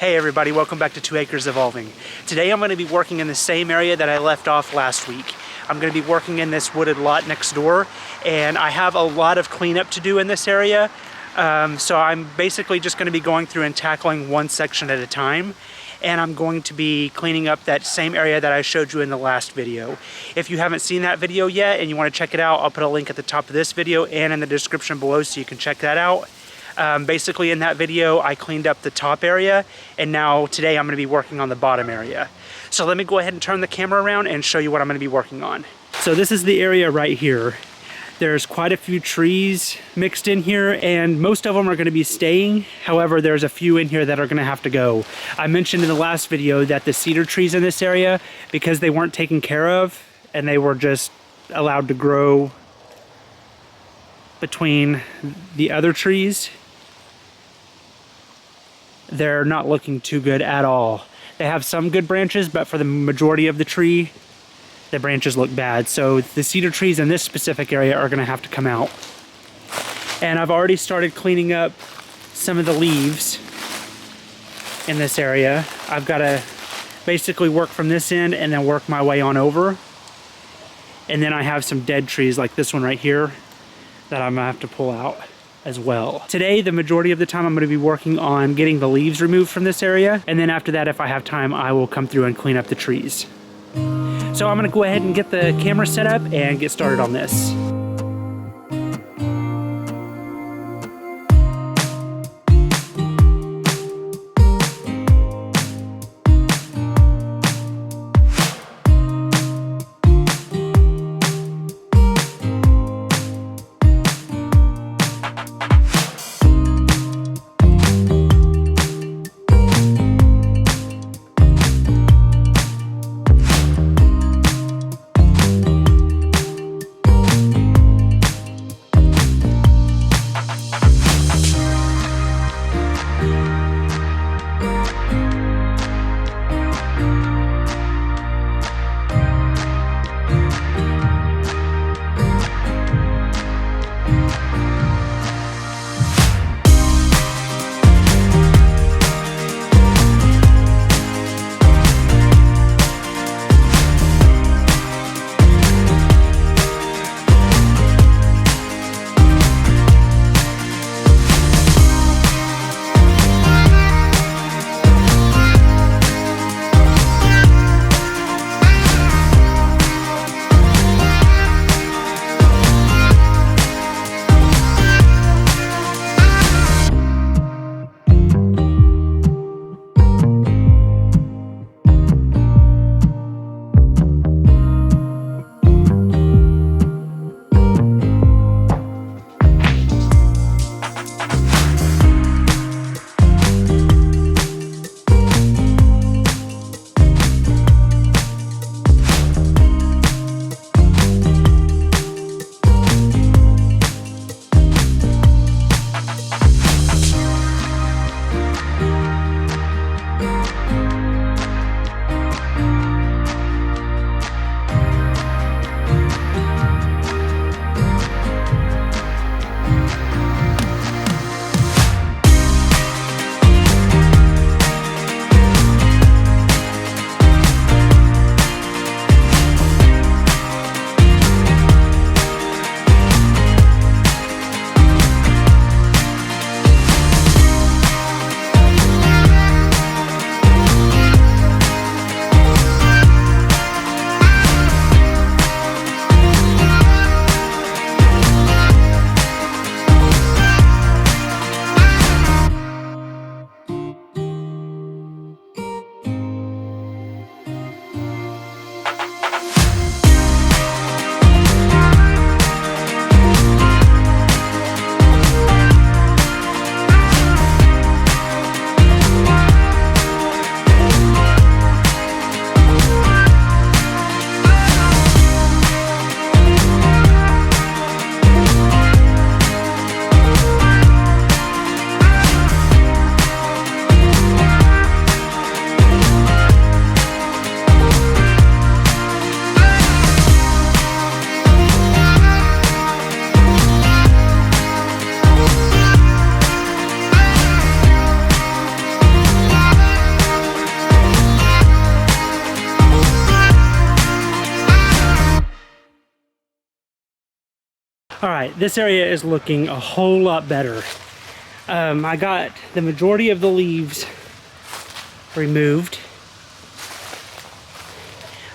Hey everybody, welcome back to 2 Acres Evolving. Today I'm going to be working in the same area that I left off last week. I'm going to be working in this wooded lot next door, and I have a lot of cleanup to do in this area. So I'm basically just going to be going through and tackling one section at a time. And I'm going to be cleaning up that same area that I showed you in the last video. If you haven't seen that video yet and you want to check it out, I'll put a link at the top of this video and in the description below so you can check that out. Basically in that video I cleaned up the top area, and now today I'm going to be working on the bottom area. So let me go ahead and turn the camera around and show you what I'm going to be working on. So this is the area right here. There's quite a few trees mixed in here, and most of them are going to be staying. However, there's a few in here that are going to have to go. I mentioned in the last video that the cedar trees in this area, because they weren't taken care of and they were just allowed to grow between the other trees, they're not looking too good at all. They have some good branches, but for the majority of the tree, the branches look bad. So the cedar trees in this specific area are gonna have to come out. And I've already started cleaning up some of the leaves in this area. I've gotta basically work from this end and then work my way on over. And then I have some dead trees like this one right here that I'm gonna have to pull out as well. Today, the majority of the time I'm gonna be working on getting the leaves removed from this area. And then after that, if I have time, I will come through and clean up the trees. So I'm gonna go ahead and get the camera set up and get started on this. All right, this area is looking a whole lot better. I got the majority of the leaves removed.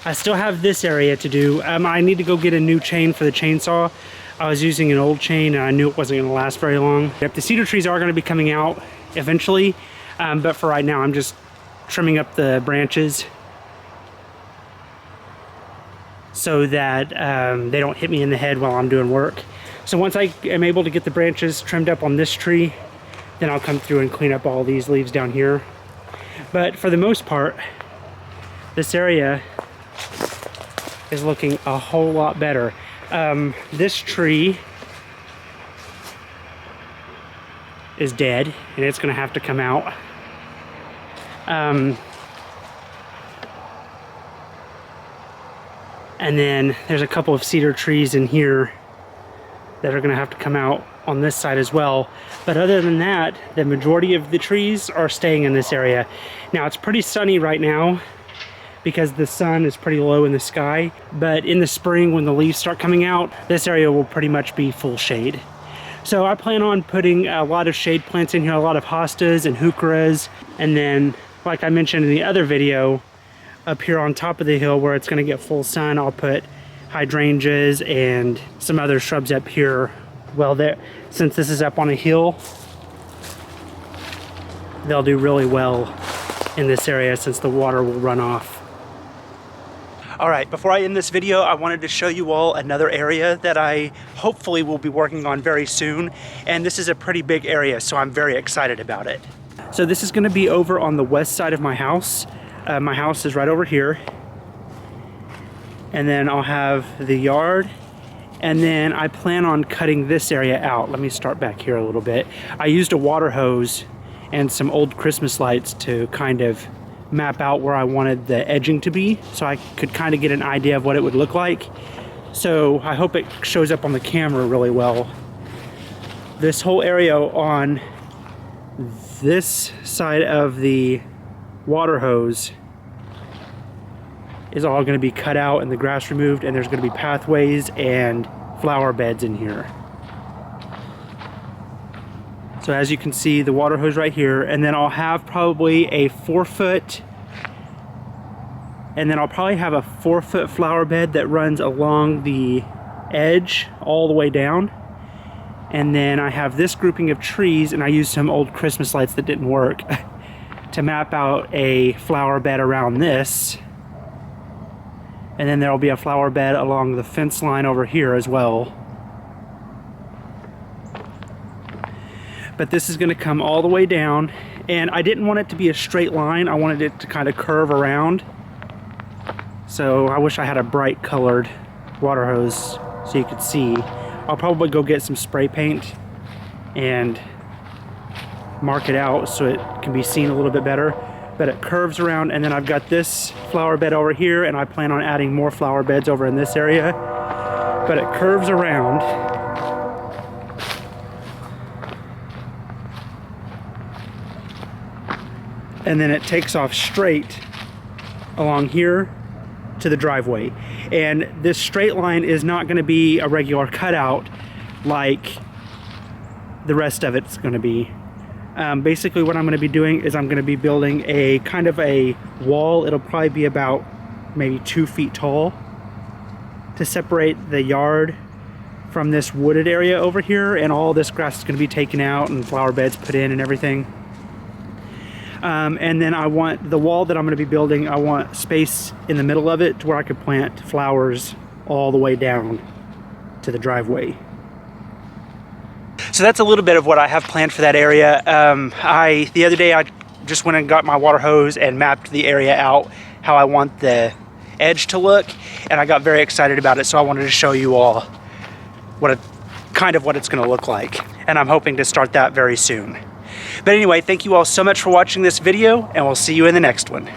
I still have this area to do. I need to go get a new chain for the chainsaw. I was using an old chain and I knew it wasn't gonna last very long. Yep, the cedar trees are gonna be coming out eventually, but for right now, I'm just trimming up the branches so that they don't hit me in the head while I'm doing work. So once I am able to get the branches trimmed up on this tree, then I'll come through and clean up all these leaves down here. But for the most part, this area is looking a whole lot better. This tree is dead and it's gonna have to come out. And then there's a couple of cedar trees in here that are gonna have to come out on this side as well. But other than that, the majority of the trees are staying in this area. Now it's pretty sunny right now because the sun is pretty low in the sky, but in the spring when the leaves start coming out, this area will pretty much be full shade. So I plan on putting a lot of shade plants in here, a lot of hostas and heucheras, and then like I mentioned in the other video, up here on top of the hill where it's gonna get full sun, I'll put hydrangeas and some other shrubs up here. Well, since this is up on a hill, they'll do really well in this area since the water will run off. All right, before I end this video, I wanted to show you all another area that I hopefully will be working on very soon. And this is a pretty big area, so I'm very excited about it. So this is gonna be over on the west side of my house. My house is right over here. And then I'll have the yard. And then I plan on cutting this area out. Let me start back here a little bit. I used a water hose and some old Christmas lights to kind of map out where I wanted the edging to be so I could kind of get an idea of what it would look like. So I hope it shows up on the camera really well. This whole area on this side of the water hose is all going to be cut out and the grass removed, and there's going to be pathways and flower beds in here. So as you can see, the water hose right here, and then I'll have probably a 4-foot, and then I'll probably have a 4-foot flower bed that runs along the edge all the way down. And then I have this grouping of trees, and I used some old Christmas lights that didn't work to map out a flower bed around this. And then there'll be a flower bed along the fence line over here as well. But this is going to come all the way down, and I didn't want it to be a straight line. I wanted it to kind of curve around. So I wish I had a bright colored water hose so you could see. I'll probably go get some spray paint and mark it out so it can be seen a little bit better. But it curves around, and then I've got this flower bed over here, and I plan on adding more flower beds over in this area. But it curves around. And then it takes off straight along here to the driveway. And this straight line is not going to be a regular cutout like the rest of it's going to be. Basically what I'm going to be doing is I'm going to be building a kind of a wall. It'll probably be about maybe 2 feet tall to separate the yard from this wooded area over here, and all this grass is going to be taken out and flower beds put in and everything. And then I want the wall that I'm going to be building, I want space in the middle of it to where I could plant flowers all the way down to the driveway. So that's a little bit of what I have planned for that area. The other day I just went and got my water hose and mapped the area out how I want the edge to look, and I got very excited about it, so I wanted to show you all what it's going to look like, and I'm hoping to start that very soon. But anyway, thank you all so much for watching this video, and we'll see you in the next one.